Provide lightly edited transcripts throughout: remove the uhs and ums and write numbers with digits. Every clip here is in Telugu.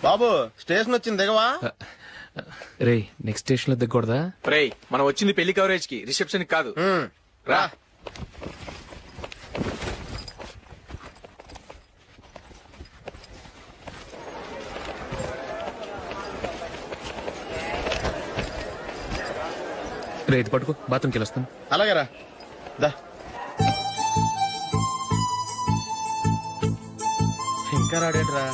బాబు స్టేషన్ వచ్చింది దిగవా? రే నెక్స్ట్ స్టేషన్ లో దిగకూడదా? రే మనం వచ్చింది పెళ్లి కవరేజ్ కి, రిసెప్షన్ కి కాదు. రా. రే ఇది పట్టుకో, బాత్రూమ్కి వెళ్ళొస్తాను. అలాగే రా. దా. ఇంకా రాడేట్రా?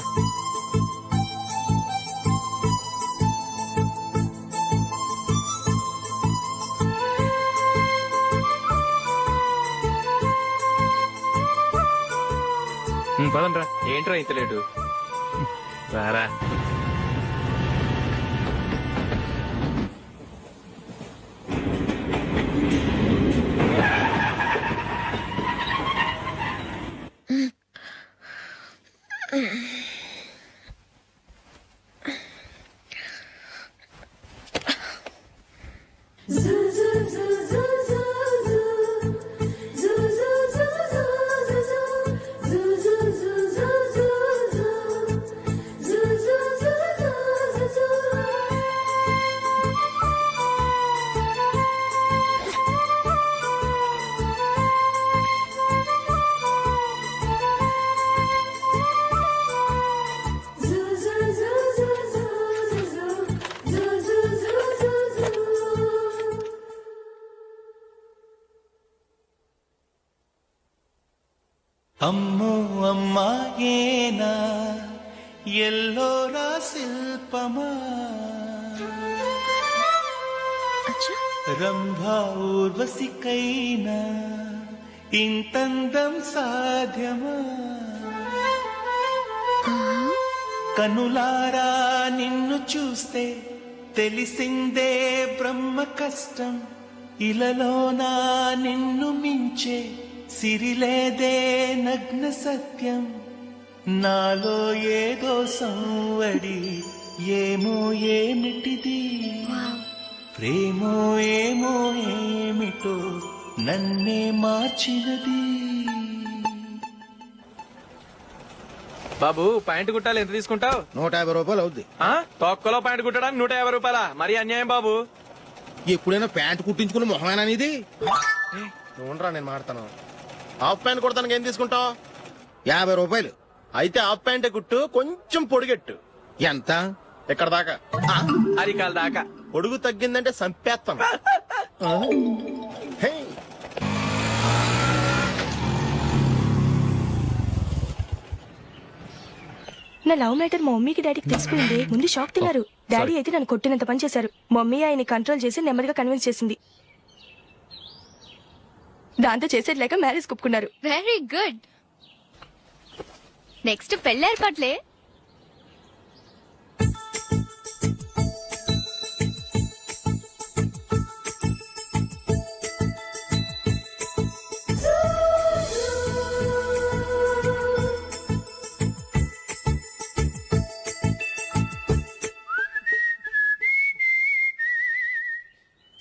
పదండ్రా. ఏంట్రా ఇంత లేటు? రారా. అమ్మో అమ్మాయేనా ఎల్లోరా శిల్పమా రంభా ఊర్వశికైనా ఇంతందం సాధ్యమా కనులారా నిన్ను చూస్తే తెలిసిందే బ్రహ్మ కష్టం ఇలలోనా నిన్ను మించే సిరిలేదే నగ్న సత్యం నాలో ఏదో సంవడి ఏమో ఏమిటిది ప్రేమో ఏమో ఏమిటో నన్నే మార్చినది. బాబు ప్యాంటు కుట్టాలి, ఎంత తీసుకుంటావు? 150 రూపాయలు అవుద్ది. తొక్కలో ప్యాంటు కుట్టడానికి 150 రూపాయలా? మరి అన్యాయం బాబు. ఎప్పుడైనా ప్యాంట్ కుట్టించుకుని మొహమేనా ఇది? ఉండరా, నేను మాడతాను. హాఫ్ ప్యాంట్ కుడతానికి ఏం తీసుకుంటావు? 50 రూపాయలు. అయితే హాఫ్ ప్యాంటే కుట్టు, కొంచెం పొడిగెట్టు. ఎంత? ఇక్కడ దాకా, అరికాల దాకా. పొడుగు తగ్గిందంటే సంపేస్తాం. హే. నా లవ్ మ్యాటర్ మా మమ్మీకి డాడీకి తెలిసిపోయింది. ముందు షాక్ తిన్నారు. డాడీ అయితే నన్ను కొట్టినంత పని చేశారు. మమ్మీ ఆయన్ని కంట్రోల్ చేసి నెమ్మదిగా కన్విన్స్ చేసింది. దాంతో చేసేది లేక మ్యారేజ్ ఒప్పుకున్నారు. Very good. నెక్స్ట్ పెళ్లి ఏర్పాట్లే.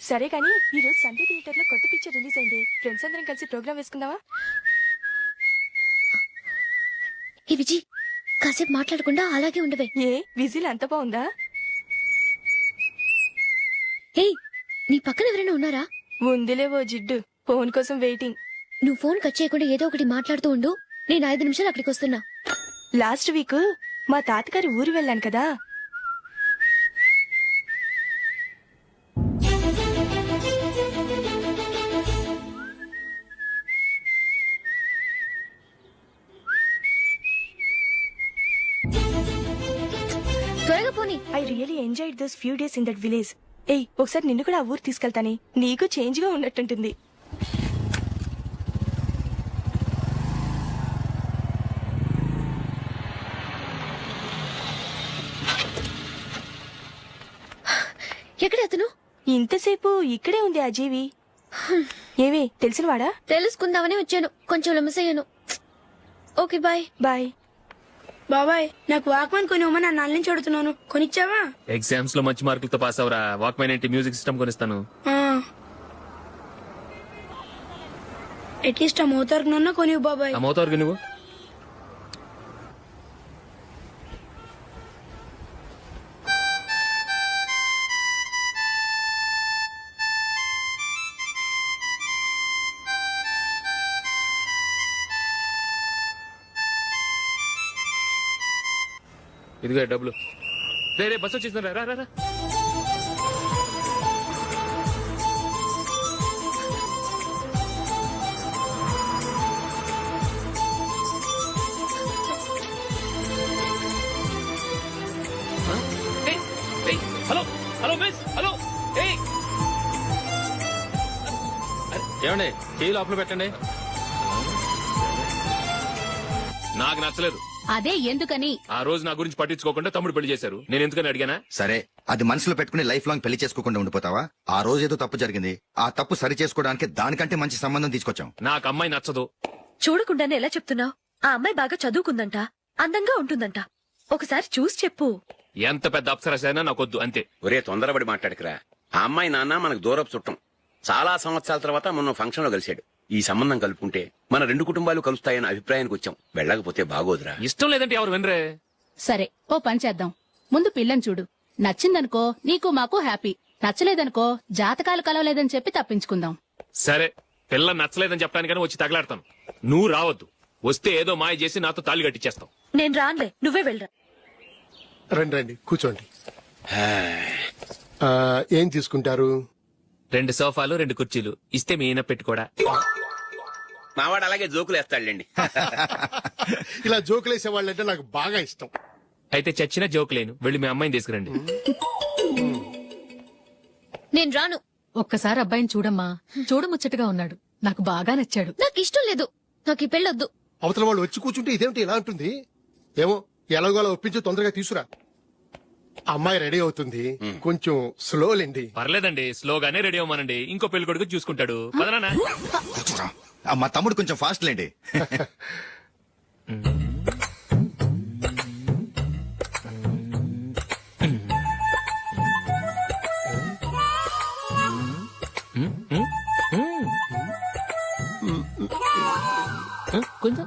సరే కానీ ఈ రోజు సండే థియేటర్ లో కొత్త పిక్చర్ రిలీజ్ అయింది. ఫ్రెండ్స్ అందరం కలిసి ప్రోగ్రామ్ వేసుకుందావా? ఈ విజి కాసేపు మాట్లాడకుండా అలాగే ఉండవే. ఏ విజిల్ అంత బాగుందా? ఏయ్, నీ పక్కన ఎవరైనా ఉన్నారా? ఉందిలే ఓ జిడ్డు, ఫోన్ కోసం వెయిటింగ్. నువ్వు ఫోన్ కట్ చేయకుండా ఏదో ఒకటి మాట్లాడుతూ ఉండు. నేను 5 నిమిషాలు అక్కడికి వస్తున్నా. లాస్ట్ వీక్ మా తాతగారి ఊరు వెళ్ళాను కదా. త్వరగా పోనీ. I really enjoyed those few days in that village. ఏయ్, ఒకసారి నిన్ను కూడా ఆ ఊరు తీసుకెళ్తానే, నీకు చేంజ్ గా ఉన్నట్టుంటుంది. ఎక్కడ అతను? ఇంతసేపు ఇక్కడే ఉంది ఆ జీవి. ఏవి తెలిసినవాడా? తెలుసుకుందామని వచ్చాను, కొంచెం లెమసయ్యాను. Okay bye. బాయ్. బాబాయ్, నాకు వాక్మన్ కొనివ్వమని నా నాన్న నుంచి అడుగుతున్నాను. కొనిచ్చావా? ఎగ్జామ్స్ లో మంచి మార్కులతో పాస్ అవరా. వాక్మెన్ ఏంటి, మ్యూజిక్ సిస్టమ్ కొనిస్తాను. అట్లీస్ట్ ఆ మోతార్కు నన్న కొనివ్వు బాబాయ్. అమ్మవుతావు నువ్వు. ఇదిగో డబ్బులు. రే బస్ వచ్చేసింది, రా రా రా. Hello hello miss, hello. ఏమండి, చెయ్యి లోపల పెట్టండి. నాకు నచ్చలేదు. అదే ఎందుకని? ఆ రోజు నా గురించి పట్టించుకోకుండా తమ్ముడు పెళ్లి చేశారు. నేను ఎందుకని అడిగానా? సరే, అది మనసులో పెట్టుకుని లైఫ్ లాంగ్ పెళ్లి చేసుకోకుండా ఉండిపోతావా? ఆ రోజు ఏదో తప్పు జరిగింది, ఆ తప్పు సరి చేసుకోవడానికి దానికంటే మంచి సంబంధం తీసుకొచ్చాం. నాకు అమ్మాయి నచ్చదు. చూడకుండానే ఎలా చెప్తున్నావు? ఆ అమ్మాయి బాగా చదువుకుందంట, అందంగా ఉంటుందంట. ఒకసారి చూసి చెప్పు. ఎంత పెద్ద అప్సరసైనా నాకొద్దు, అంతే. ఒరే తొందరపడి మాట్లాడకురా. ఆ అమ్మాయి నాన్న మనకు దూరపు చుట్టం. చాలా సంవత్సరాల తర్వాత మొన్న ఫంక్షన్ లో కలిశాడు. ఈ సంబంధం కలుపుకుంటే మన రెండు కుటుంబాలు కలుస్తాయన్న అభిప్రాయానికి వచ్చాం. వెళ్ళకపోతే బాగోదురా. ఇష్టం లేదంటే ఎవరు వినరే. సరే, ఓ పని చేద్దాం. ముందు పిల్లని చూడు. నచ్చిందనుకో నీకు మాకు హ్యాపీ. నచ్చలేదనుకో జాతకాలు కలవలేదని చెప్పి తప్పించుకుందాం. సరే, పిల్ల నచ్చలేదని చెప్పడానికని వచ్చి తగలాడతాను. నువ్వు రావద్దు. వస్తే ఏదో మాయ చేసి నాతో తాళి కట్టించేస్తావు. నేను రానులే, నువ్వే వెళ్ళరా. రండి రండి, కూర్చోండి. ఏం తీసుకుంటారు? 2 సోఫాలు 2 కుర్చీలు ఇస్తే మీ ఈయన పెట్టుకోడా. మావాడు అలాగే జోకులు వేస్తాడులేండి. ఇలా జోకులేసే వాళ్ళంటే నాకు బాగా ఇష్టం. అయితే చచ్చిన జోక్ లేను. వెళ్ళి మీ అమ్మాయిని తీసుకురండి. నేను రాను. ఒక్కసారి అబ్బాయిని చూడమ్మా. చూడముచ్చటగా ఉన్నాడు. నాకు బాగా నచ్చాడు. నాకు ఇష్టం లేదు. నాకు ఈ పెళ్ళొద్దు. అవతల వాళ్ళు వచ్చి కూర్చుంటే ఇదేమిటి ఇలా ఉంటుంది? ఏమో, ఎలాగోలా ఒప్పించి తొందరగా తీసుకురా. అమ్మాయి రెడీ అవుతుంది, కొంచెం స్లో లేండి. పర్లేదండి, స్లోగానే రెడీ అవ్వమనండి. ఇంకో పెళ్లి కొడుకు చూసుకుంటాడు. పదనా. కూర్చోరా. మా తమ్ముడు కొంచెం ఫాస్ట్ లేండి. కొంచెం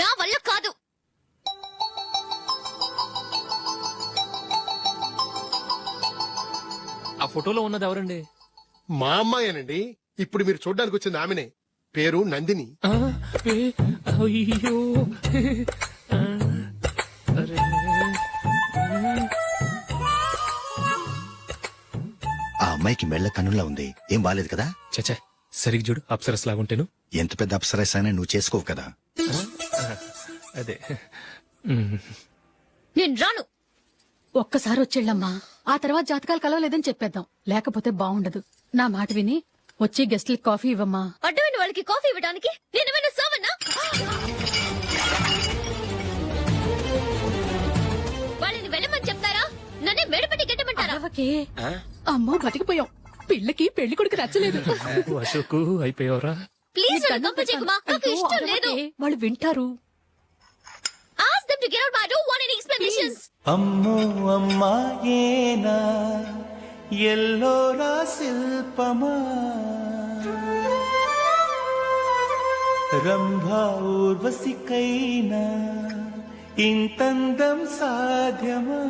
నా వల్ల కాదు. ఆ ఫోటోలో ఉన్నది ఎవరండి? మా అమ్మాయేనండి. ఇప్పుడు మీరు చూడడానికి వచ్చింది ఆమెనే. పేరు నందిని. అయ్యో, ఆ అమ్మాయికి మెళ్ళ కన్నులా ఉంది. ఏం బాలేదు కదా? చచ్చా, సరిగ్గా చూడు. అప్సరస్ లాగుంటేను. ఎంత పెద్ద అప్సరస్ అయినా నువ్వు చేసుకోవు కదా. అదే. నేను రాను. ఒక్కసారి వచ్చేళ్ళమ్మా. ఆ తర్వాత జాతకాలు కలవలేదని చెప్పేద్దాం. లేకపోతే బాగుండదు. నా మాట విని వచ్చి గెస్ట్లకి కాఫీ ఇవ్వమ్మా. అడ్డమైన వాళ్ళకి కాఫీ ఇవ్వడానికి నేనేమైనా సోమన్నా? వాళ్ళని వెళ్ళమని చెప్తారా? నన్నే మేడపట్టి గెట్టమంటారా? అరవకే. అమ్మో, బతికిపోయాం. పిల్లకి పెళ్లి కొడుకు నచ్చలేదు. అశోకు అయిపోయావరా. ప్లీజ్ నన్ను పంపించేకుమా. నాకు ఇష్టం లేదు. వాళ్ళు వింటారు. Ask them to get out, but I don't want any explanations. అమ్మో అమ్మాయేనా ఎల్లోరా శిల్పమా రంభా ఊర్వశికైనా ఇంతందం సాధ్యమా?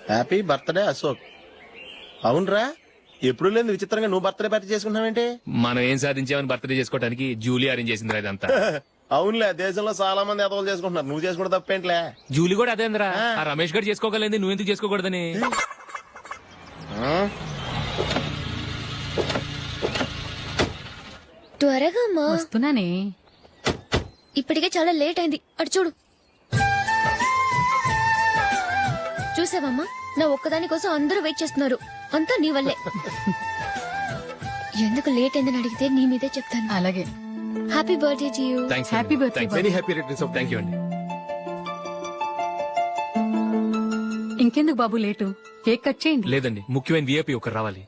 Happy birthday Ashok. అవునరా, ఎప్పుడు లేదు విచిత్రంగా నువ్వు బర్త్డే పార్టీ చేసుకుంటున్నావేంటి? మనం ఏం సాధించామని బర్త్డే చేసుకోవడానికి జూలీ అరేంజ్ చేసిందిరా ఇదంతా. అవునులే, దేశంలో చాలా మంది ఎదవలు చేసుకుంటున్నారు. నువ్వు చేసుకోవడం తప్పేంట్లే. జూలీ కూడా అదేంద్రా. ఆ రమేష్ గారు చేసుకోగలేదు, నువ్వు ఎందుకు చేసుకోకూడదని. త్వరగా అమ్మా. వస్తున్నానే. ఇప్పటికే చాలా లేట్ అయింది. అటు చూడు. చూసావమ్మా, నా ఒక్కదాని కోసం అందరూ వెయిట్ చేస్తున్నారు. అంతా నీ వల్లే. ఎందుకు లేట్ అయిందని అడిగితే నీ మీదే చెప్తాను. అలాగే. Happy birthday to you. Happy birthday. Very happy returns of. Thank you అండి. ఇంకెందుకు బాబు లేటు? కేక్ కట్ చేయండి. లేదండి, ముఖ్యమైన విఐపి ఒకరు రావాలి.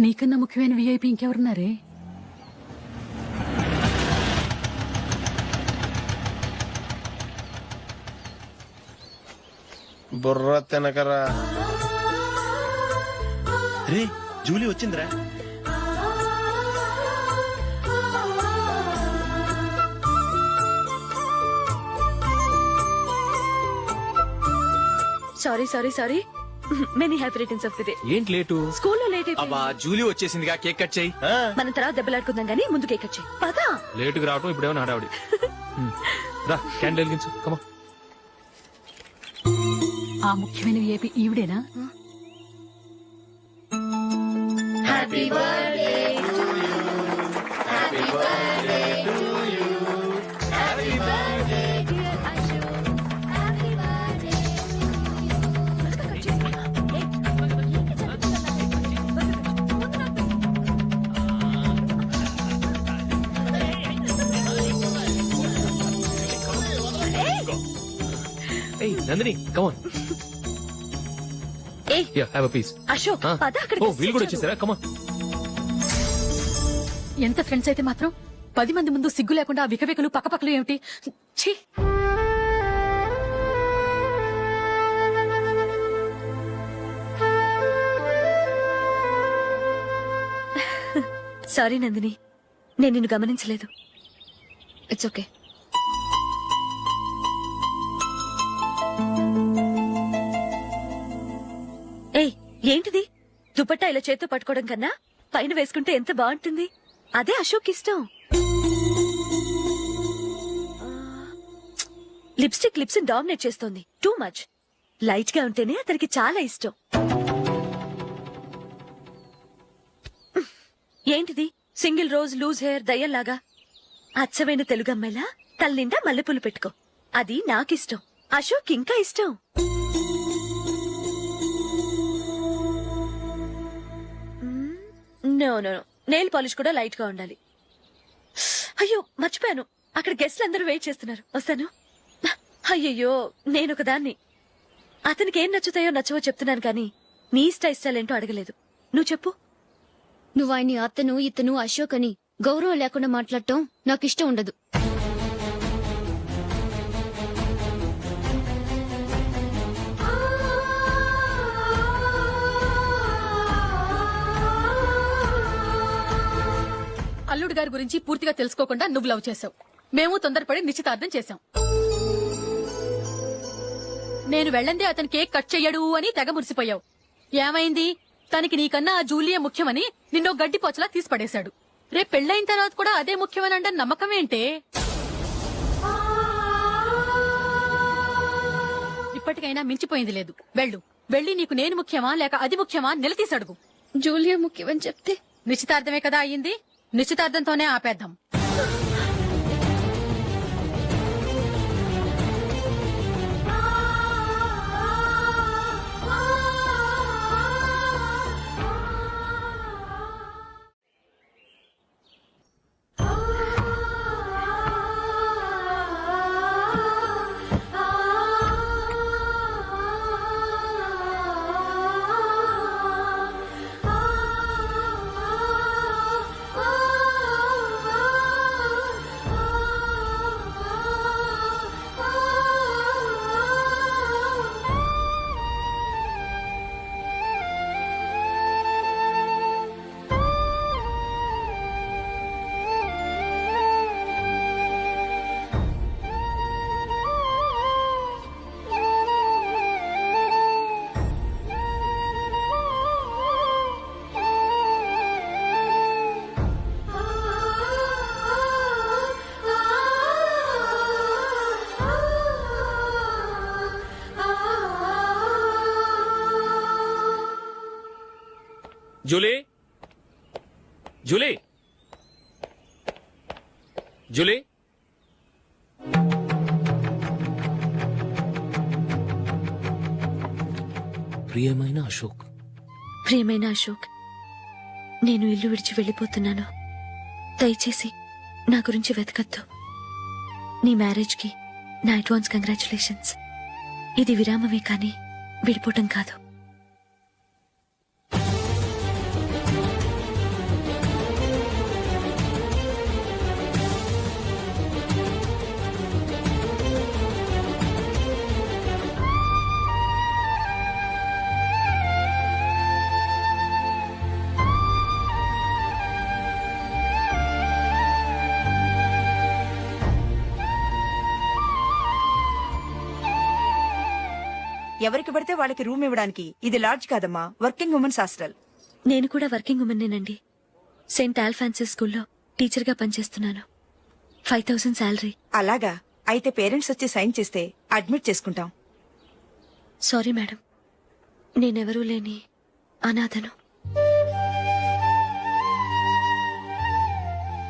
నీకన్నా ముఖ్యమైన విఐపి ఇంకెవరున్నారే? బుర్ర తినకరా. రే జూలీ వచ్చిందిరా. Sorry sorry sorry many happy returns of the day. ఏంటి లేటు? స్కూల్లో లేట్ అబ్బా జూలీ వచ్చేసిందిగా కేక్ కట్ చేయి. మనం తర్వాత దెబ్బలాడుకుందాం గానీ ముందు కేక్ వచ్చాయి పదా. లేటుగా రావటం ఇప్పుడేమో హడావిడి. రా క్యాండిల్ వెలిగించు కమా. ఆ ముఖ్యమైన ఏపీ ఈవిడేనా? ఏయ్ నందిని కమాన్. ఏయ్ ya have a piece. Ashok పద అక్కడ. ఓ వీళ్ళు కూడా వచ్చేసారా? కమాన్. ఎంత ఫ్రెండ్స్ అయితే మాత్రం 10 మంది ముందు సిగ్గు లేకుండా వికవికలు పక్కపక్కలు ఏమిటి? ఛీ! సారీ నందిని, నేను నిన్ను గమనించలేదు. It's okay. ఏయ్ ఏంటిది? దుపట్టా ఇలా చేత్తో పట్టుకోవడం కన్నా పైన వేసుకుంటే ఎంత బాగుంటుంది. అదే అశోక్ ఇష్టం. లిప్స్టిక్ లిప్స్ డామినేట్ చేస్తోంది. Too much. లైట్ గా ఉంటేనే అతనికి చాలా ఇష్టం. ఏంటిది? సింగిల్ రోజ్ లూజ్ హెయిర్ దయ్యంలాగా. అచ్చమైన తెలుగు అమ్మాయిలా తల్లిండా మల్లెపూలు పెట్టుకో. అది నాకిష్టం. అశోక్ ఇంకా ఇష్టం. నో నో నెయిల్ పాలిష్ కూడా లైట్ గా ఉండాలి. అయ్యో మర్చిపోయాను, అక్కడ గెస్ట్లు అందరూ వెయిట్ చేస్తున్నారు. వస్తాను. అయ్యయ్యో నేనొకదాన్ని. అతనికి ఏం నచ్చుతాయో నచ్చవో చెప్తున్నాను కానీ నీ ఇష్టాలేంటో అడగలేదు. నువ్వు చెప్పు. నువ్వు ఆయన్ని అతను ఇతను అశోక్ అని గౌరవం లేకుండా మాట్లాడటం నాకు ఇష్టం ఉండదు. అల్లుడు గారి గురించి పూర్తిగా తెలుసుకోకుండా నువ్వు లవ్ చేసావు. మేము తొందరపడి నిశ్చితార్థం చేశాం. నేను వెళ్ళందే అతను కేక్ కట్ చెయ్యడు అని తెగ మురిసిపోయావు. ఏమైంది? తనకి నీకన్నా ఆ జూలియే ముఖ్యమని నిన్నో గడ్డి పోచలా తీసి పడేశాడు. రేపు పెళ్ళైన తర్వాత కూడా అదే ముఖ్యమని అంటే నమ్మకం ఏంటే? ఇప్పటికైనా మించిపోయింది లేదు. వెళ్ళు. వెళ్ళి నీకు నేను ముఖ్యమా లేక అది ముఖ్యమా నిలదీసి అడుగు. జూలియా ముఖ్యమని చెప్తే నిశ్చితార్థమే కదా అయ్యింది. నిశ్చితార్థంతోనే ఆపేద్దాం. జూలీ జూలీ జూలీ ప్రియమైన అశోక్. ప్రియమైన అశోక్, నేను ఇల్లు విడిచి వెళ్ళిపోతున్నాను. దయచేసి నా గురించి వెతకద్దు. నీ మ్యారేజ్ కి నా అడ్వాన్స్ కంగ్రాచులేషన్స్. ఇది విరామమే కానీ విడిపోవటం కాదు. ఎవరికి పడితే వాళ్ళకి రూమ్ ఇవ్వడానికి ఇది లాడ్జ్ కాదమ్మా, వర్కింగ్ ఉమెన్స్ హాస్టల్. నేను కూడా వర్కింగ్ ఉమెన్నేనండి. సెయింట్ ఆల్ఫాన్సెస్ స్కూల్లో టీచర్గా పనిచేస్తున్నాను. 5000 శాలరీ. అలాగా, అయితే పేరెంట్స్ వచ్చి సైన్ చేస్తే అడ్మిట్ చేసుకుంటాం. సారీ మేడం, నేనెవరూ లేని అనాథను.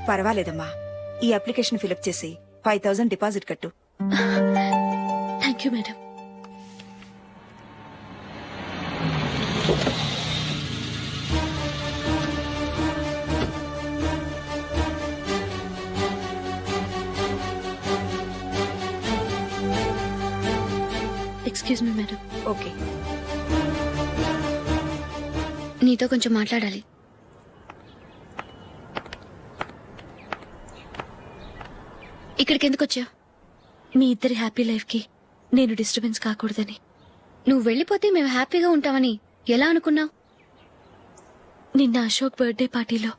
పర్వాలేదమ్మా, ఈ అప్లికేషన్ ఫిలప్ చేసి 5000 డిపాజిట్ కట్టు. Thank you madam. Excuse me madam. Okay. నీతో కొంచెం మాట్లాడాలి. ఇక్కడికి ఎందుకు వచ్చావు? మీ ఇద్దరి హ్యాపీ లైఫ్ కి నేను డిస్టర్బెన్స్ కాకూడదని. నువ్వు వెళ్ళిపోతే మేము హ్యాపీగా ఉంటామని ఎలా అనుకున్నావు? నిన్న అశోక్ బర్త్డే పార్టీలో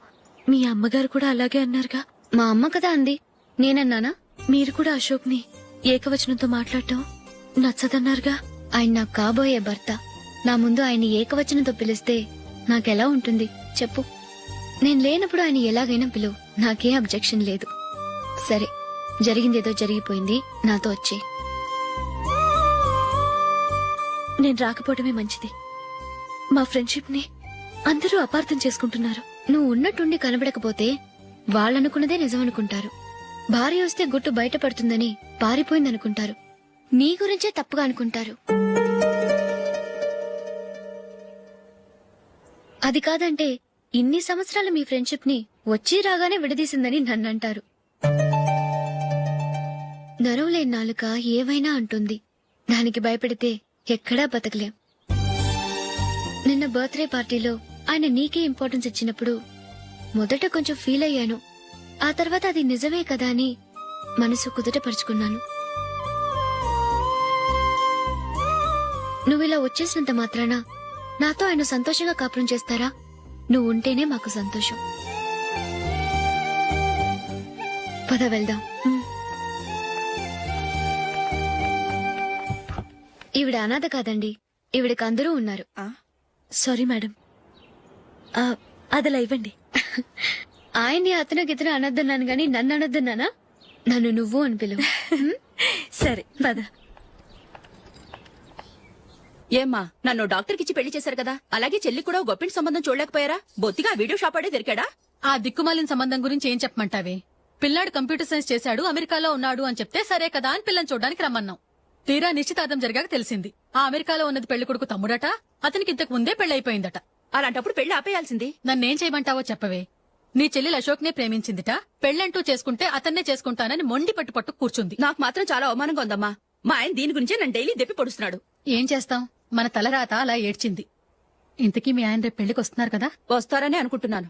మీ అమ్మగారు కూడా అలాగే అన్నారుగా. మా అమ్మ కదా అంది, నేనన్నానా? మీరు కూడా అశోక్ ని ఏకవచనంతో మాట్లాడటం నచ్చదన్నారుగా. ఆయన నాకు కాబోయే భర్త. నా ముందు ఆయన ఏకవచనంతో పిలిస్తే నాకెలా ఉంటుంది చెప్పు? నేను లేనప్పుడు ఆయన ఎలాగైనా పిలువు, నాకే అబ్జెక్షన్ లేదు. సరే, జరిగిందేదో జరిగిపోయింది, నాతో వచ్చే. నేను రాకపోవడమే మంచిది. మా ఫ్రెండ్షిప్ ని అందరూ అపార్థం చేసుకుంటున్నారు. నువ్వు ఉన్నట్టుండి కనబడకపోతే వాళ్ళనుకున్నదే నిజమనుకుంటారు. భార్య వస్తే గుట్టు బయటపడుతుందని పారిపోయిందనుకుంటారు. నీ గురించే తప్పుగా అనుకుంటారు. అది కాదంటే ఇన్ని సంవత్సరాలు మీ ఫ్రెండ్షిప్ ని వచ్చి రాగానే విడదీసిందని నన్నంటారు. నరవలేని నాలుక ఏవైనా అంటుంది. దానికి భయపడితే ఎక్కడా బతకలేం. నిన్న బర్త్డే పార్టీలో ఆయన నీకే ఇంపార్టెన్స్ ఇచ్చినప్పుడు మొదట కొంచెం ఫీల్ అయ్యాను. ఆ తర్వాత అది నిజమే కదా అని మనసు కుదుటపరుచుకున్నాను. నువ్విలా వచ్చేసినంత మాత్రాన నాతో ఆయన సంతోషంగా కాపురం చేస్తారా? నువ్వు ఉంటేనే మాకు సంతోషం. పద వెళ్దాం. ఈవిడ అనాథ కాదండి, ఈవిడకి అందరూ ఉన్నారు. సారీ మేడం, అదలా ఇవ్వండి. ఆయన్ని అతను గితను అనొద్దన్నాను గాని నన్ను అనొద్దన్నానా? నన్ను నువ్వు అని పిలువు. సరే పద. ఏమ్మా, నన్ను డాక్టర్ కిచ్చి పెళ్లి చేశారు కదా, అలాగే చెల్లి కూడా గొప్పింటి సంబంధం చూడలేకపోయారా? బొత్తిగా వీడియో షాప్ ఆడే దొరికాడా? ఆ దిక్కుమాలిన సంబంధం గురించి ఏం చెప్పమంటావే? పిల్లాడు కంప్యూటర్ సైన్స్ చేశాడు, అమెరికాలో ఉన్నాడు అని చెప్తే సరే కదా అని పిల్లని చూడడానికి రమ్మన్నాం. తీరా నిశ్చితార్థం జరిగాక తెలిసింది ఆ అమెరికాలో ఉన్నది పెళ్లి కొడుకు తమ్ముడట, అతనికి ఇంతకు ముందే పెళ్లయిపోయిందట. అలాంటప్పుడు పెళ్లి ఆపేయాల్సింది. నన్నేం చేయమంటావో చెప్పవే. నీ చెల్లెలు అశోక్ నే ప్రేమించిందిట, పెళ్లంటూ చేసుకుంటే అతన్నే చేసుకుంటానని మొండి పట్టు కూర్చుంది. నాకు మాత్రం చాలా అవమానంగా ఉందమ్మా. మా ఆయన దీని గురించే నన్ను డైలీ దెప్పి పొడుస్తున్నాడు. ఏం చేస్తాం, మన తలరాత అలా ఏడ్చింది. ఇంతకీ మీ ఆయన రేపు పెళ్లికి వస్తున్నారు కదా? వస్తారని అనుకుంటున్నాను.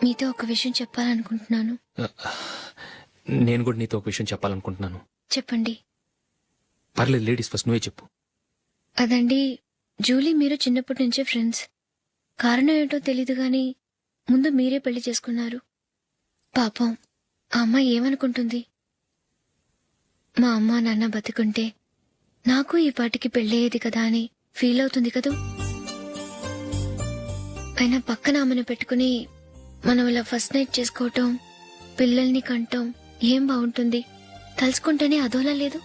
మీతో ఒక విషయం చెప్పాలనుకుంటున్నాను. నేను కూడా నీతో ఒక విషయం చెప్పాలనుకుంటున్నాను. చెప్పండి. పర్లేదు, లేడీస్ ఫస్ట్, నువ్వే చెప్పు. అదండి, జూలీ మీరు చిన్నప్పటి నుంచే ఫ్రెండ్స్. కారణం ఏంటో తెలీదు గాని ముందు మీరే పెళ్లి చేసుకున్నారు. పాపం ఆ అమ్మాయి ఏమనుకుంటుంది? మా అమ్మ నాన్న బతుకుంటే నాకు ఈ పాటికి పెళ్ళయ్యేది కదా అని ఫీల్ అవుతుంది కదూ. అయినా పక్కన ఆమెను పెట్టుకుని మనం ఇలా ఫస్ట్ నైట్ చేసుకోవటం, పిల్లల్ని కంటాం ఏం బాగుంటుంది? తలుచుకుంటేనే అదోలా లేదు.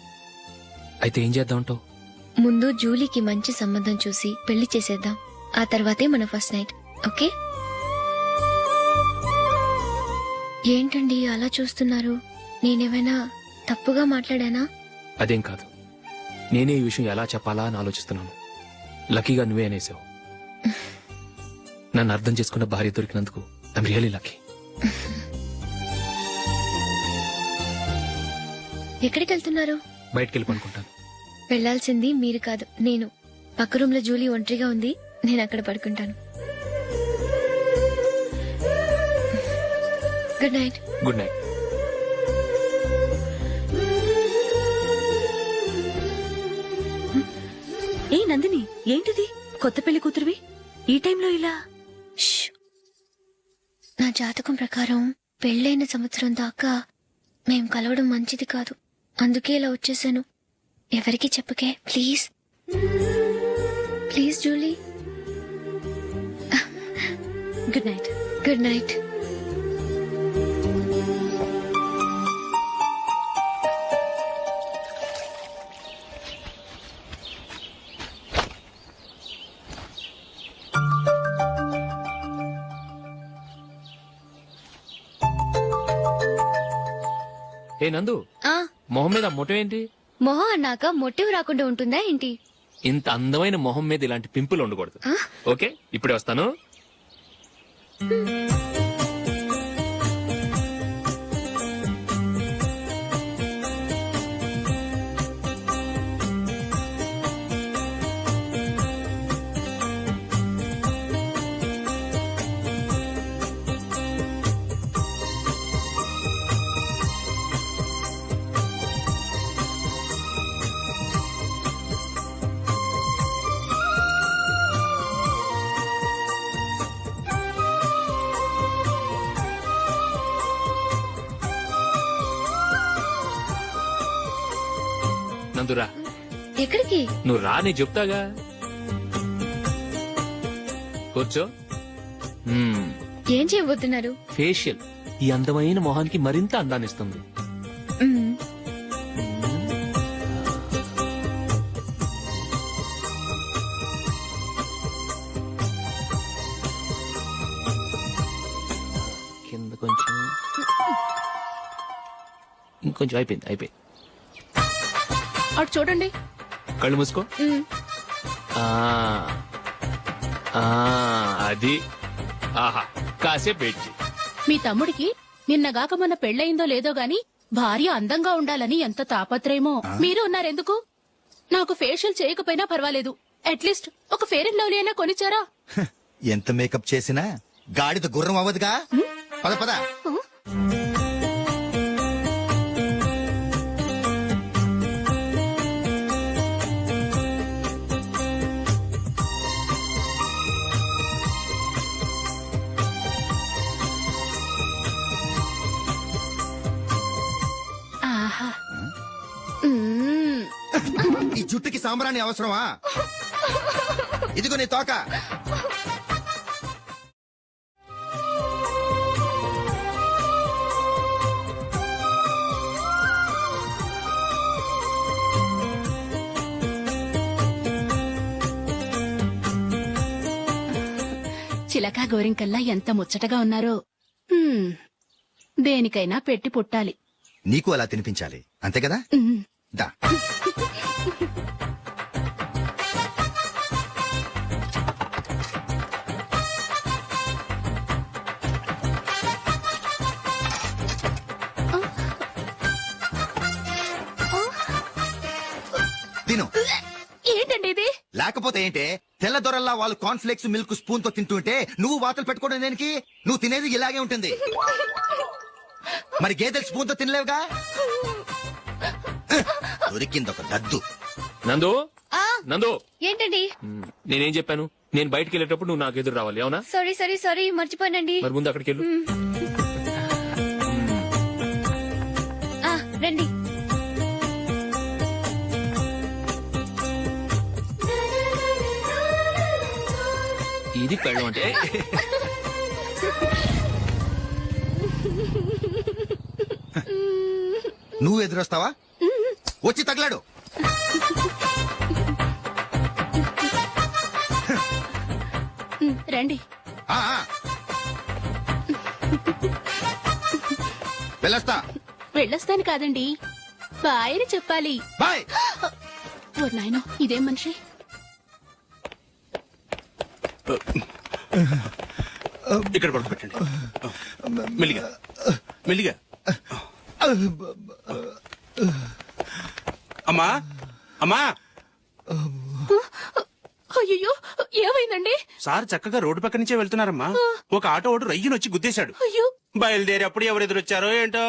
అయితే ఏం చేద్దామంటావు? ముందు జూలీకి మంచి సంబంధం చూసి పెళ్లి చేసేద్దాం, ఆ తర్వాతే మన ఫస్ట్ నైట్. ఓకే? ఏంటండి అలా చూస్తున్నారు? నేనేమైనా తప్పుగా మాట్లాడానా? అదేం కాదు, నేనే ఈ విషయం ఎలా చెప్పాలా అని ఆలోచిస్తున్నాను. లక్కీగా నువ్వే అనేసావు. నన్ను అర్థం చేసుకున్న భార్య దొరికినందుకు ఐమ్ రియలీ లక్కీ. ఎక్కడికి వెళ్తున్నారు? బయటికి వెళ్ళి పడుకుంటాను. వెళ్లాల్సింది మీరు కాదు, నేను. పక్క రూమ్ లో జూలీ ఒంటరిగా ఉంది, నేను అక్కడ పడుకుంటాను. Good night. Good night. ఏ నందిని, ఏంటిది? కొత్త పెళ్లి కూతురువి ఈ టైంలో ఇలా? ష్. నా జాతకం ప్రకారం పెళ్ళైన సంవత్సరం దాకా మేం కలవడం మంచిది కాదు, అందుకే ఇలా వచ్చేసాను. ఎవరికి చెప్పకే please. Please Julie. Good night. Good night. ఏ నందు, ఆ మొహం మీద మొట్టం ఏంటి? మొహం అన్నాక మొట్టివి రాకుండా ఉంటుందా ఏంటి? ఇంత అందమైన మొహం మీద ఇలాంటి పింపుల్ ఉండకూడదు. ఓకే, ఇప్పుడే వస్తాను. నందురా, ఎక్కడికి? నువ్వు రా, నేను చెప్తాగా. కూర్చో. ఏం చేయబోతున్నారు? ఫేషియల్ ఈ అందమైన మొహానికి మరింత అందాన్నిస్తుంది. మ్మ్. కింద కొంచెం, ఇంకొంచెం. అయిపోయింది. అటు చూడండి. కళ్ళు మూసుకో. మ్మ్. ఆ, ఆ, అది. ఆహా, కాసేపు వెయిట్ చెయ్. మీ తమ్ముడికి నిన్నగాక మొన్న పెళ్ళయిందో లేదో గాని భార్య అందంగా ఉండాలని ఎంత తాపత్రయమో. మీరు ఉన్నారెందుకు? నాకు ఫేషియల్ చేయకపోయినా పర్వాలేదు, అట్లీస్ట్ ఒక ఫేర్ అండ్ లవ్లీ అయినా కొనిచ్చారా? ఎంత మేకప్ చేసినా గాడిద గుర్రం అవ్వదుగా. పద పద. ఆహా. ఈ జుట్టుకి సాంబ్రాణి అవసరమా? ఇదిగో నీ తోక. చిలకా గోరింకల్లా ఎంత ముచ్చటగా ఉన్నారో. దేనికైనా పెట్టి పుట్టాలి. నీకు అలా తినిపించాలి, అంతే కదా? దా. తిను. ఏంటండి ఇది? లేకపోతే ఏంటే, తెల్ల దొరల్లా వాళ్ళు కార్న్ఫ్లేక్స్ మిల్క్ స్పూన్ తో తింటుంటే నువ్వు వాతలు పెట్టుకోవడం దేనికి? నువ్వు తినేది ఇలాగే ఉంటుంది. మరి గేదెలు స్పూన్ తో తినలేవుగా. దొరికిందొక దద్దు. నందు, నందు, ఏంటండి? నేనేం చెప్పాను? నేను బయటికి వెళ్ళేటప్పుడు నువ్వు నాకు ఎదురు రావాలి, అవునా? సారీ మర్చిపోయానండి. మరి ముందు అక్కడికి వెళ్ళు. ఆ, రండి. ఇది పెళ్ళం అంటే. నువ్వు ఎదురొస్తావా? వచ్చి తగలాడు. రండి. ఆ, ఆ. వెళ్ళొస్తా. వెళ్ళొస్తాను కాదండి, బాయ్ అని చెప్పాలి. బాయ్. ఓ నాయనో, ఇదేం మనిషి? ఇక్కడ పడుకోబెట్టండి. మెల్లిగా మెల్లిగా. అమ్మా అమ్మా, అయ్యో ఏమైందండి? సార్ చక్కగా రోడ్డు పక్క నుంచే వెళ్తున్నారమ్మా. ఒక ఆటో ఓడు రయ్యను వచ్చి గుద్దేశాడు. అయ్యో బయలుదేరి అప్పుడు ఎవరు ఎదురొచ్చారో ఏంటో.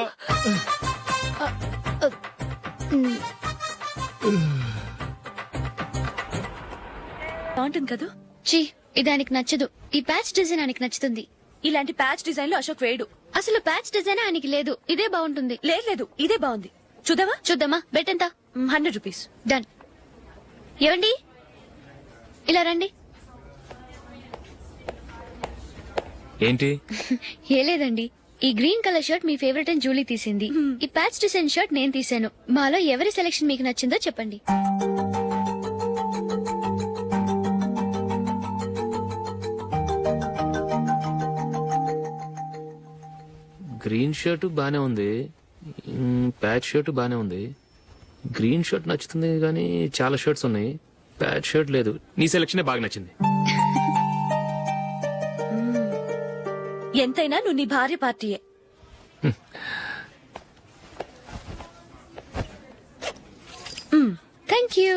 బాగుంటుంది కదా. చీ ఇది ఆయనకి నచ్చదు. ఈ ప్యాచ్ డిజైన్ ఆయనకి నచ్చుతుంది. ఇలాంటి ప్యాచ్ డిజైన్ లో అశోక్ వేయడు. అసలు ప్యాచ్ డిజైన్ ఆయనకి లేదు. ఇదే బాగుంటుంది. లేదు ఇదే బాగుంది. చూద్దామా? చూద్దామా. బెట్ ఎంత? 100 రూపీస్. డన్. ఏవండి ఇలా రండి. ఏంటి? ఏ లేదండి, ఈ గ్రీన్ కలర్ షర్ట్ మీ ఫేవరెట్ అని జూలీ తీసింది. ఈ ప్యాచ్ డిజైన్ షర్ట్ నేను తీసాను. మాలో ఎవరి సెలెక్షన్ మీకు నచ్చిందో చెప్పండి. గ్రీన్ షర్ట్ బానే ఉంది, ప్యాచ్ షర్ట్ బానే ఉంది. గ్రీన్ షర్ట్ నచ్చుతుంది కానీ చాలా షర్ట్స్ ఉన్నాయి, ప్యాచ్ షర్ట్ లేదు. నీ సెలెక్షనే బాగా నచ్చింది. ఎంతైనా నువ్వు నీ భార్య పార్టీయే. Thank you.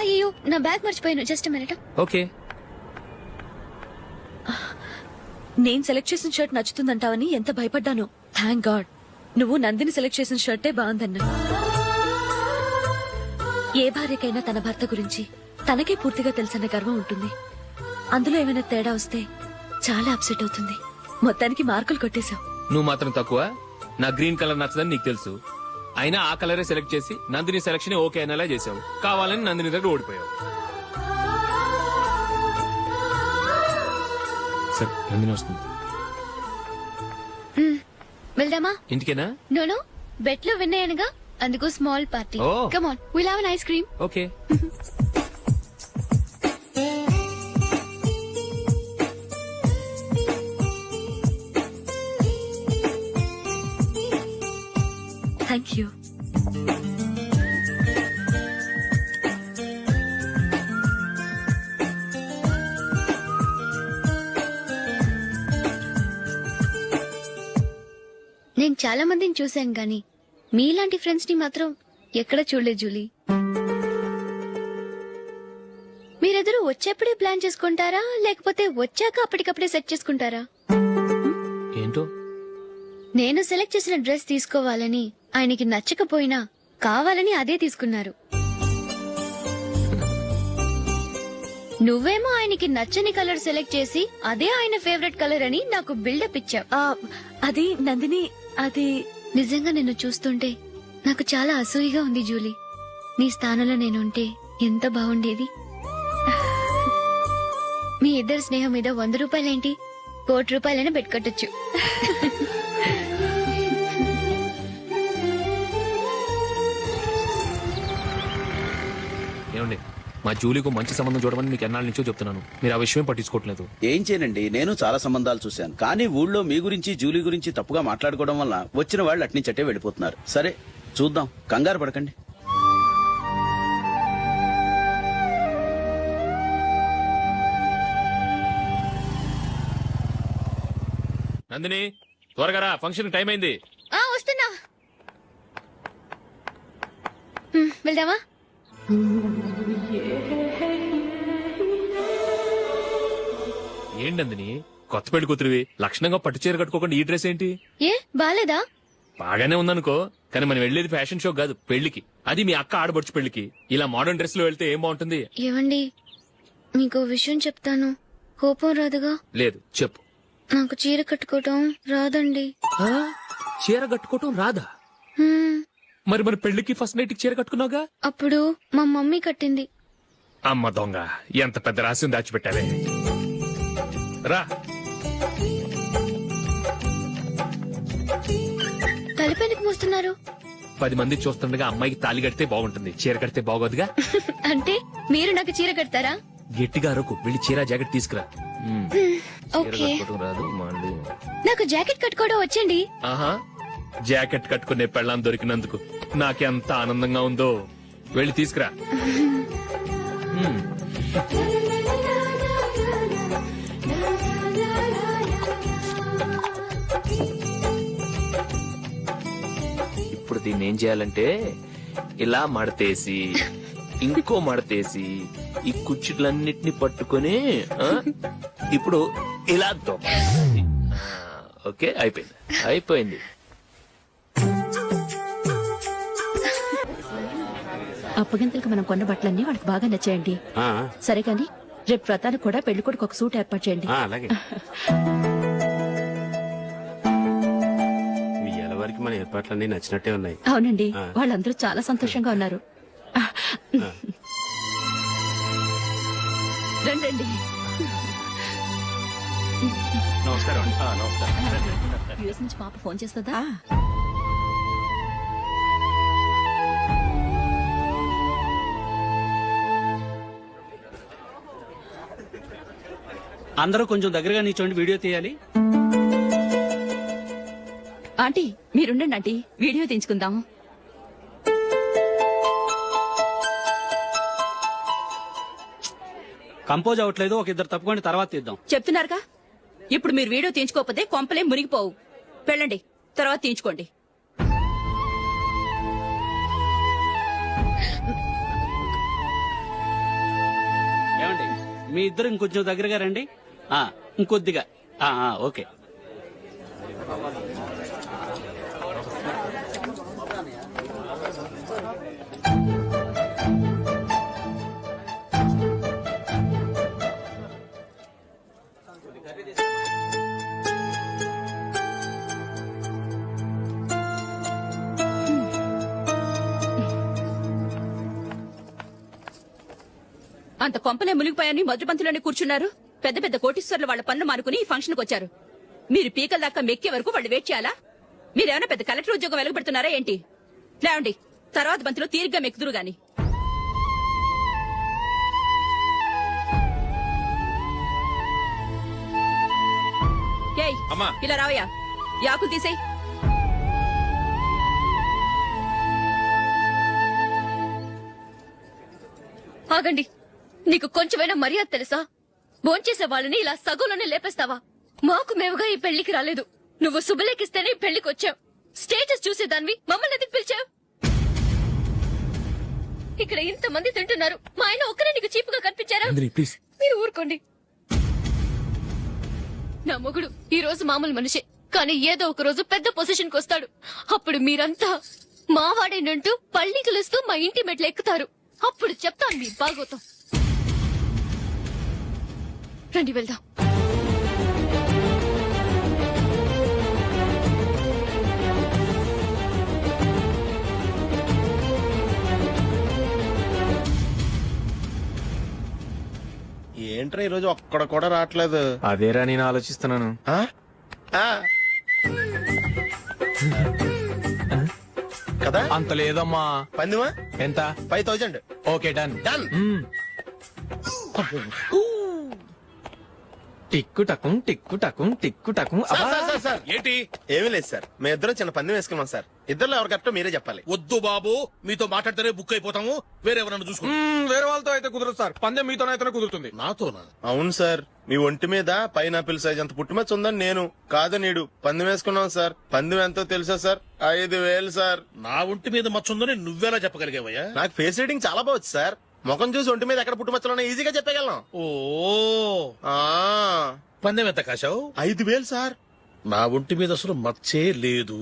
అయ్యో నా బ్యాగ్ మర్చిపోయాను. Just minute. ఓకే. నేను సెలెక్ట్ చేసిన షర్ట్ నచ్చుతుందంటావని ఎంత భయపడ్డాను. థ్యాంక్ గాడ్ నువ్వు నందిని సెలెక్ట్ చేసిన షర్టే బాగుందన్నా. ఏ భార్యకైనా తన భర్త గురించి తనకే పూర్తిగా తెలుసన్న గర్వం ఉంటుంది. అందులో ఏమైనా తేడా వస్తే చాలా అప్సెట్ అవుతుంది. మొత్తానికి మార్కులు కొట్టేశావు. నువ్వు మాత్రం తక్కువ. నా గ్రీన్ కలర్ నచ్చదని నీకు తెలుసు, అయినా ఆ కలరే సెలెక్ట్ చేసి నందిని సెలెక్షన్ ఓకే అనేలా చేసావు. కావాలని నందిని దగ్గర ఓడిపోయావు. సరే నందిని వస్తుంది. వెళ్దామా? ఇంటికేనా? నోను బెట్ లో విన్ అయ్యానుగా, అందుకు small party. Oh. Come on, will have an ice cream. Okay. Thank you. నేను చాలా మందిని చూశాను గాని మీలాంటి ఫ్రెండ్స్ ని మాత్రం ఎక్కడ చూడలేదు జూలీ. మీరెదరూ వచ్చేప్పుడే ప్లాన్ చేసుకుంటారా లేకపోతే వచ్చాక అప్పటికప్పుడే సెట్ చేసుకుంటారా? ఏంటో నేను సెలెక్ట్ చేసిన డ్రెస్ తీసుకోవాలని ఆయనకి నచ్చకపోయినా కావాలని అదే తీసుకున్నారు. నువ్వేమో ఆయనకి నచ్చని కలర్ సెలెక్ట్ చేసి అదే ఆయన ఫేవరెట్ కలర్ అని నాకు బిల్డప్ ఇచ్చావు. అది నందిని, అది నిజంగా నిన్ను చూస్తుంటే నాకు చాలా అసూయగా ఉంది జూలీ. నీ స్థానంలో నేనుంటే ఎంత బాగుండేది. మీ ఇద్దరు స్నేహం మీద 100 రూపాయలేంటి, 1 కోటి రూపాయలైనా పెట్టుకట్టొచ్చు. ఏమండి, మా జూలీకు మంచి సంబంధం చూడమని మీకు ఎన్నాళ్ళ నుంచో చెప్తున్నాను, మీరు ఆ విషయం పట్టించుకోవట్లేదు. ఏం చేయనండి, నేను చాలా సంబంధాలు చూశాను. కానీ ఊళ్ళో మీ గురించి జూలీ గురించి తప్పుగా మాట్లాడుకోవడం వల్ల వచ్చిన వాళ్ళు అట్నుంచటే వెళ్ళిపోతున్నారు. సరే చూద్దాం, కంగారు పడకండి. నందిని త్వరగా రా, ఫంక్షన్ టైం అయింది. వస్తున్నా. వెళ్దామా? ఏంటి నందిని, కొత్త పెళ్లి కూతురివి లక్షణంగా పట్టు చీర కట్టుకోకుండా ఈ డ్రెస్ ఏంటి? ఏ బాలేదా? బాగానే ఉందనుకో, కానీ మనం వెళ్ళేది ఫ్యాషన్ షో కాదు, పెళ్లికి. అది మీ అక్క ఆడబడుచు పెళ్లికి. ఇలా మోడర్న్ డ్రెస్ లో వెళ్తే ఏం బాగుంటుంది? ఏవండి మీకు విషయం చెప్తాను, కోపం రాదుగా? లేదు చెప్పు. నాకు చీర కట్టుకోవటం రాదండి. చీర కట్టుకోవటం రాదా? మరి మన పెళ్లికి ఫస్ట్ నైట్ చీర కట్టుకున్నావుగా? అప్పుడు మా మమ్మీ కట్టింది. అమ్మ దొంగ, ఎంత పెద్ద రహస్యం దాచిపెట్టావే. రా. తలపెందుకు మోస్తున్నారు? 10 మంది చూస్తుండగా అమ్మాయికి తాళి కడితే బాగుంటుంది, చీర కడితే బాగోదుగా. అంటే మీరు నాకు చీర కడతారా? గట్టిగా అరకు, వెళ్ళి చీర జాకెట్ తీసుకురా. చీర ఓకే. కట్టుకోవటం రాదు మళ్ళీ. నాకు జాకెట్ కట్టుకోవడం వచ్చండి. ఆహా, జాకెట్ కట్టుకునే పెళ్ళాం దొరికినందుకు నాకెంత ఆనందంగా ఉందో. వెళ్ళి తీసుకురా. ఇప్పుడు దీన్ని ఏం చేయాలంటే ఇలా మడతేసి ఇంకో మడతేసి ఈ కుర్చీలన్నిటిని పట్టుకొని ఇప్పుడు ఇలా దొక్కాలి. ఓకే, అయిపోయింది. అప్పగింతలకు మనం కొన్న బట్టలన్నీ వాళ్ళకి బాగా నచ్చాయండి. సరే కానీ రేపు వ్రతానికి కూడా పెళ్లి కొడుకు ఒక సూట్ ఏర్పాటు చేయండి. అలాగే. మీ వరకు మన ఏర్పాట్లన్నీ నచ్చినట్టే ఉన్నాయి. అవునండి, వాళ్ళందరూ చాలా సంతోషంగా ఉన్నారు. రండి. నమస్కారం. యూఎస్ నుంచి పాప ఫోన్ చేస్తుందా? అందరూ కొంచెం దగ్గరగా నిల్చోండి, వీడియో తీయాలి. ఆంటీ మీరుండండి ఆంటీ, వీడియో తీయించుకుందాం. కంపోజ్ అవ్వట్లేదు, ఒక ఇద్దరు తప్పుకోండి, తర్వాత తీద్దాం. చెప్తున్నారుగా, ఇప్పుడు మీరు వీడియో తీయించుకోకపోతే కొంపలే మునిగిపోవు. వెళ్ళండి, తర్వాత తీయించుకోండి. ఏమండి, మీ ఇద్దరు ఇంకొంచెం దగ్గరగా రండి. ఇంకొద్దిగా. ఓకే. అంత కొంపలే మునిగిపోయాని మొదటి పంతులోనే కూర్చున్నారు. పెద్ద పెద్ద కోటీశ్వర్లు వాళ్ళ పనులు మానుకుని ఈ ఫంక్షన్ కు వచ్చారు. మీరు పీకల దాకా మెక్కే వరకు వాళ్ళు వెయిట్ చేయాలా? మీరేమైనా పెద్ద కలెక్టర్ ఉద్యోగం వెలగబెడుతున్నారా ఏంటి? లేవండి, తర్వాత బంతిలో తీరిగ్గా మెక్కుదురు గాని. ఏయ్, ఇలా రావయ్యా, యాకులు తీసేయ్. ఆగండి, నీకు కొంచెమైనా మర్యాద తెలుసా? భోంచేసే వాళ్ళని ఇలా సగంలోనే లేపేస్తావా? మాకు మేముగా ఈ పెళ్లికి రాలేదు. నువ్వు శుభలేఖిస్తేనే ఈ పెళ్లికి వచ్చావు. స్టేటస్ చూసేదానివి మమ్మల్ని ఎందుకు పిలిచావు? ఇక్కడ ఇంతమంది తింటున్నారు, మా ఆయన ఒక్కరే నీకు చీపుగా కనిపించారా? మీరు ఊరుకోండి. నా మొగుడు ఈ రోజు మామూలు మనిషే, కానీ ఏదో ఒక రోజు పెద్ద పొజిషన్ కు వస్తాడు. అప్పుడు మీరంతా మావాడేనంటూ పళ్ళికలుస్తూ మా ఇంటి మెట్లు ఎక్కుతారు. అప్పుడు చెప్తాను మీ బాగోతాం. రండి వెళ్దాం. ఏంట్రా ఈరోజు ఒక్కడ కూడా రావట్లేదు? అదేరా నేను ఆలోచిస్తున్నాను. కదా అంత లేదమ్మా. పందిమా ఎంత? 5000. Okay, done. డన్. టిక్కు టకుం టిక్కు టకుం టిక్కు టకుం. సార్ ఏంటి? ఏమీ లేదు సార్, మేము ఇద్దరు చిన్న పందెం వేసుకున్నాం సార్. ఇద్దరు ఎవరు కరెక్టో మీరే చెప్పాలి. వద్దు బాబు, మీతో మాట్లాడితేనే బుక్ అయిపోతాము. వేరే ఎవరన్నా చూసుకుంటాం. వేరే వాళ్ళతో అయితే కుదరదు సార్, పందెం మీతోనైతేనే కుదురుతుంది. నాతోనా? అవును సార్, మీ ఒంటి మీద పైనాపిల్ సైజ్ అంత పుట్టుమచ్చ ఉందని నేను కాదు నీడు పందెం వేసుకున్నాం సార్. పందెం ఎంతో తెలుసా సార్? 5000 సార్. నా ఒంటి మీద మచ్చ ఉందని నువ్వెలా చెప్పగలిగావయ్యా? నాకు ఫేస్ రీడింగ్ చాలా బాగుంది సార్. ముఖం చూసి ఒంటి మీద ఎక్కడ పుట్టుమచ్చలో ఈజీగా చెప్పగలను. ఓ, పందెం ఎంత కాశావు? 5000 సార్. నా ఒంటి మీద అసలు మచ్చే లేదు.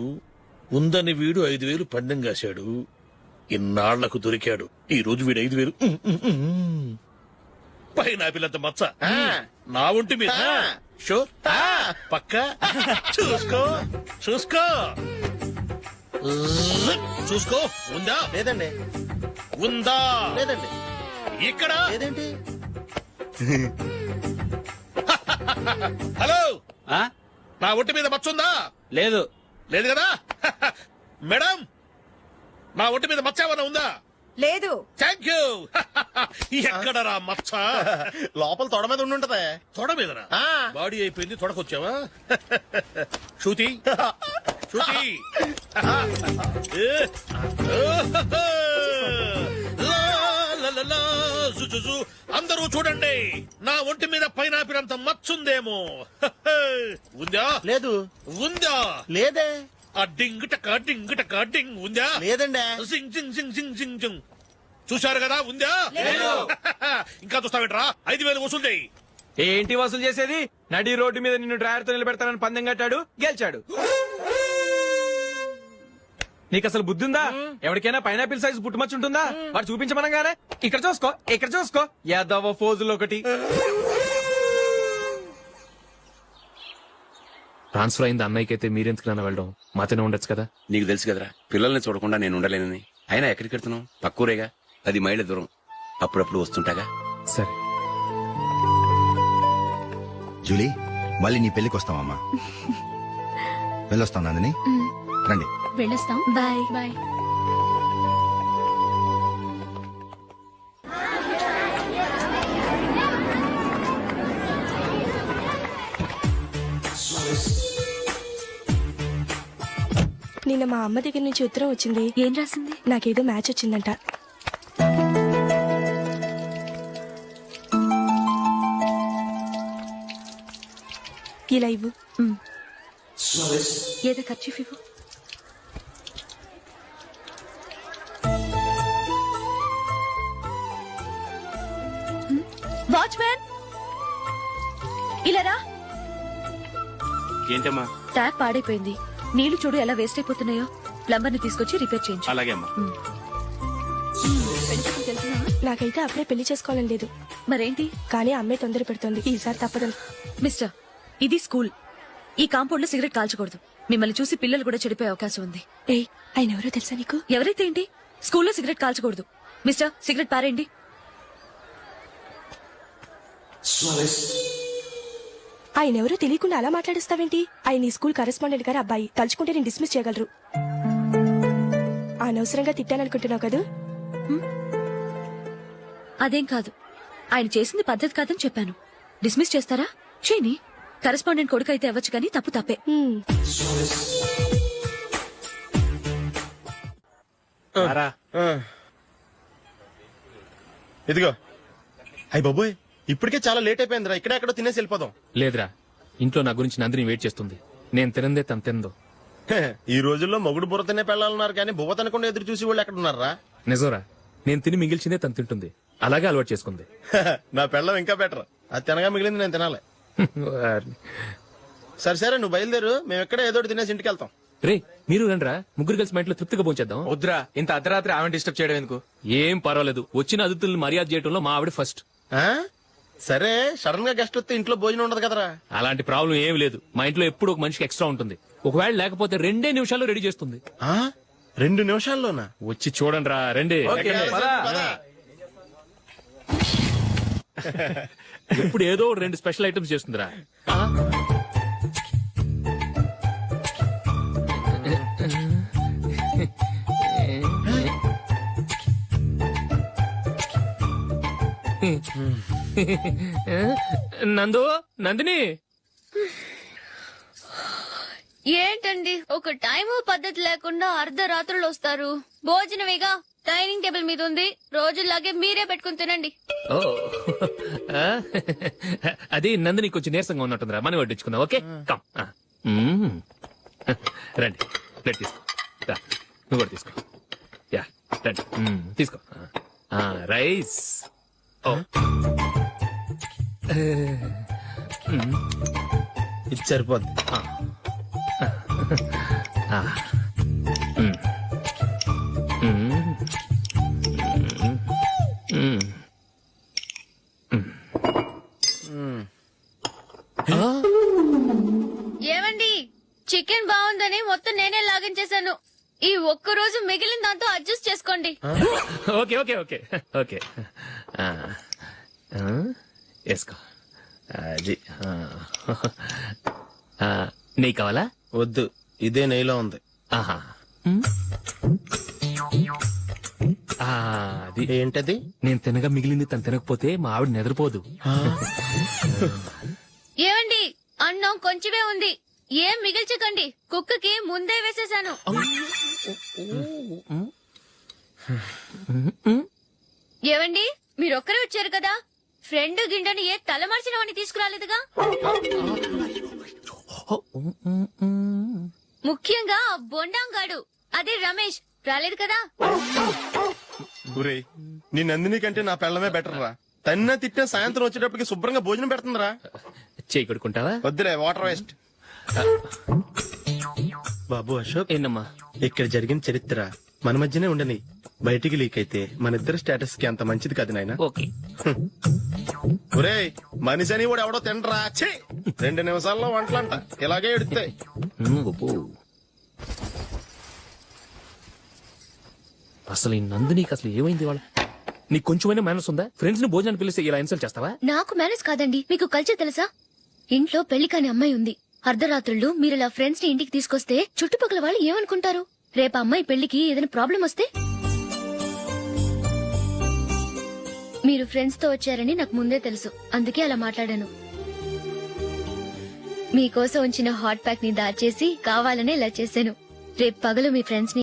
ఉందని వీడు 5000 పందెం కాశాడు. ఇన్నాళ్లకు దొరికాడు. ఈ రోజు వీడు 5000. పైన పిల్లంత మచ్చ నా ఒంటి మీద. షూర్, పక్క. చూసుకో చూసుకో చూసుకో. ఉందా? లేదండి. ఉందా? లేదండి. ఇక్కడ లేదేంటి? హలో, నా ఒంటి మీద మచ్చ ఉందా? లేదు. లేదు కదా? మేడం, నా ఒంటి మీద మచ్చ ఏమన్నా ఉందా? లేదు. Thank you. ఎక్కడరా మచ్చ? లోపల తొడ మీద ఉండుంటదే. తొడ మీదనా? బాడీ అయిపోయింది, తొడకొచ్చావా? శృతి శృతి. జుజుజు అందరూ చూడండి, నా ఒంటి మీద పైనాపిల్ అంత మచ్చుందేమో. ఉందా? లేదు. ఉందా? లేదే. ఆ డింగ్ టక డింగ్ టక డింగ్ ఉందా? లేదండి. సింగ్ సింగ్ సింగ్ సింగ్ సింగ్ సింగ్. చూశారు కదా, ఉందా? ఇంకా చూస్తావేట్రా? 5,000 వసూలు చేయి. ఏంటి వసూలు చేసేది? నడి రోడ్డు మీద నిన్ను డ్రైవర్ తో నిలబెడతానని పందెం కట్టాడు, గెలిచాడు. నీకు అసలు బుద్ధి ఉందా? ఎవరికైనా పైనాపిల్ సైజ్ పుట్టుమచ్చు ఉంటుందా? వాడు చూపించమనగానే ఇక్కడ చూసుకో, ఇక్కడ చూసుకో, యాదవ ఫోజులు ఒకటి. ట్రాన్స్ఫర్ అయింది అన్నయ్యకి అయితే మీరెందుకు నాన్న వెళ్ళడం? మాతోనే ఉండొచ్చు కదా. నీకు తెలుసు కదరా, పిల్లల్ని చూడకుండా నేను ఉండలేనని. అయినా ఎక్కడికి వెళ్తున్నావు? పక్కూరేగా, 10 మైళ్ళ దూరం. అప్పుడప్పుడు వస్తుంటాగా. సరే. జూలీ, మళ్ళీ నీ పెళ్లికి వస్తామమ్మా. వెళ్ళొస్తాం నందిని, రండి. వెళ్ళొస్తాం. బాయ్. బాయ్. నిన్న మా అమ్మ దగ్గర నుంచి ఉత్తరం వచ్చింది. ఏం రాసింది? నాకేదో మ్యాచ్ వచ్చిందంట. ఇలా ఇవ్వు. ఏదో ఖర్చు ఇవ్వు. వాచ్మ్యాన్, ఇలా రా. ఏంటమ్మా? ట్యాప్ పాడైపోయింది. నీళ్లు చూడు ఎలా వేస్ట్ అయిపోతున్నాయో. ప్లంబర్ ని తీసుకొచ్చి రిపేర్ చేయించు. అలాగే అమ్మా. నాకైతే అప్పుడే పెళ్లి చేసుకోవాలని లేదు. మరేంటి? కానీ అమ్మే తొందర పెడుతోంది. ఈసారి తప్పదని. మిస్టర్, ఇది స్కూల్. ఈ కాంపౌండ్ లో సిగరెట్ కాల్చకూడదు. మిమ్మల్ని చూసి పిల్లలు కూడా చెడిపోయే అవకాశం ఉంది. ఏయ్, ఆయన ఎవరో తెలుసా నీకు? ఎవరైతే ఏంటి, స్కూల్లో సిగరెట్ కాల్చకూడదు. మిస్టర్, సిగరెట్ పారేయండి. ఆయన ఎవరో తెలియకుండా అలా మాట్లాడిస్తావేంటి? ఆయన ఈ స్కూల్ కరెస్పాండెంట్ గారి అబ్బాయి. తలుచుకుంటే నేను డిస్మిస్ చేయగలరు. అనవసరంగా తిట్టాననుకుంటున్నావు కదా? అదేం కాదు. ఆయన చేసింది పద్ధతి కాదని చెప్పాను. డిస్మిస్ చేస్తారా? చేయని. కరెస్పాండెంట్ కొడుకు అయితే అవ్వచ్చు కానీ తప్పు తప్పే. ఇదిగో. అయ్య బాబోయ్, ఇప్పటికే చాలా లేట్ అయిపోయిందిరా. ఇక్కడే ఎక్కడో తినేసి వెళ్ళిపోదాం. లేదురా, ఇంట్లో నా గురించి నందిని వెయిట్ చేస్తుంది. నేను తినందే తను తిందో. ఈ రోజుల్లో మొగుడు బుర్ర తినే పెళ్ళాలన్నారు కానీ బువ్వ తినకుండా ఎదురు చూసి వాళ్ళు ఎక్కడ ఉన్నారా? నిజంరా, నేను తిని మిగిల్చిందే తను తింటుంది. అలాగే అలవాటు చేసుకుంది. నా పెళ్ళం ఇంకా బెటర్. అది తినగా మిగిలింది నేను తినాలి. సరే సరే, నువ్వు బయలుదేరు. మేము ఎక్కడ ఏదో తినేసి ఇంటికి వెళ్తాం. రే, మీరు రండిరా, ముగ్గురు కలిసి మా ఇంట్లో తృప్తిగా పోంచేద్దాం. వద్దురా, ఇంత అర్ధరాత్రి ఆమె డిస్టర్బ్ చేయడం ఎందుకు? ఏం పర్వాలేదు, వచ్చిన అతిథులను మర్యాద చేయడంలో మా ఆవిడ ఫస్ట్. ఆ? సరే, సడన్ గా గెస్ట్ వస్తే ఇంట్లో భోజనం ఉండదు కదరా. అలాంటి ప్రాబ్లం ఏం లేదు. మా ఇంట్లో ఎప్పుడు ఒక మనిషికి ఎక్స్ట్రా ఉంటుంది. ఒకవేళ లేకపోతే 2 నిమిషాల్లో రెడీ చేస్తుంది. 2 నిమిషాల్లోనా? వచ్చి చూడండి రా, రండి. ఇప్పుడు ఏదో 2 స్పెషల్ ఐటమ్స్ చేస్తుందిరా. నందిని, ఏంటండి ఒక టైము పద్ధతి లేకుండా అర్ధరాత్రులు వస్తారు? భోజనమేగా డైనింగ్ టేబుల్ మీద ఉంది. రోజుల్లాగే మీరే పెట్టుకుని తినండి. ఓ, అది నందిని కొంచెం నీరసంగా ఉన్నట్టుందిరా. మనం వడ్డించుకుందాం. Okay, come. రండి, ప్లేట్ తీసుకో. రా, నువ్వు కూడా తీసుకో. యా, రండి, తీసుకో. రైస్. ఓ, ఇది సరిపోద్ది. ఏమండి, చికెన్ బాగుందని మొత్తం నేనే లాగించేశాను. ఈ ఒక్క రోజు మిగిలిన దాంతో అడ్జస్ట్ చేసుకోండి. Okay okay okay okay. వేసుకో. అది నెయ్యి కావాలా? వద్దు, ఇదే నెయ్యిలో ఉంది. ఆహా, అది ఏంటది? నేను తినగా మిగిలింది తను తినకపోతే మా ఆవిడ నిద్రపోదు. ఏమండి, అన్నం కొంచెమే ఉంది. ఏం మిగిల్చకండి. కుక్కకి ముందే వేసేశాను. ఏవండి, మీరొక్కరే వచ్చారు కదా ఫ్రెండ్ గిండెని ఏ తలమార్చిన వాడిని తీసుకురాలేదుగా ముఖ్యంగా ఆ బొండాంగాడు అదే రమేష్ రాలేదు కదా ఒరే నీ నందిని కంటే నా పెళ్ళమే బెటర్ రా. తన్న తిట్టిన సాయంత్రం వచ్చేటప్పటికి శుభ్రంగా భోజనం పెడుతుందిరా. చేయి కొడుకుంటావా? వద్దులే వాటర్ వేస్ట్. బాబు అశోక్, ఏంటమ్మా? ఇక్కడ జరిగిన చరిత్ర మన మధ్యనే ఉండని, బయటికి లీక్ అయితే మన ఇద్దరు స్టేటస్ కి అంత మంచిది కాదు నాయన. ఓకే. ఒరే మనిషి అని కూడా ఎవడో తినరా. ఛీ! 2 నిమిషాల్లో వంటలంట ఇలాగే ఎడుతాయి. అసలు ఈ నందినికి అసలు ఏమైంది వాళ్ళ? నీకు కొంచెమైనా మేనస్ ఉందా? ఫ్రెండ్స్ ని భోజనాన్ని పిలిస్తే ఇలా ఇన్సల్ట్ చేస్తావా? నాకు మేనేజ్ కాదండి, మీకు కల్చర్ తెలుసా? ఇంట్లో పెళ్లి కాని అమ్మాయి ఉంది. అర్ధరాత్రుళ్ళు మీరు ఇలా ఫ్రెండ్స్ ని ఇంటికి తీసుకొస్తే చుట్టుపక్కల వాళ్ళు ఏమనుకుంటారు? రేపు అమ్మాయి పెళ్లికి ఏదైనా ప్రాబ్లం వస్తే? మీరు ఫ్రెండ్స్ తో వచ్చారని నాకు ముందే తెలుసు, అందుకే అలా మాట్లాడాను. మీకోసం ఉంచిన హాట్ ప్యాక్ ని దాచేసి కావాలనే ఇలా చేశాను. రేపు పగలు మీ ఫ్రెండ్స్ ని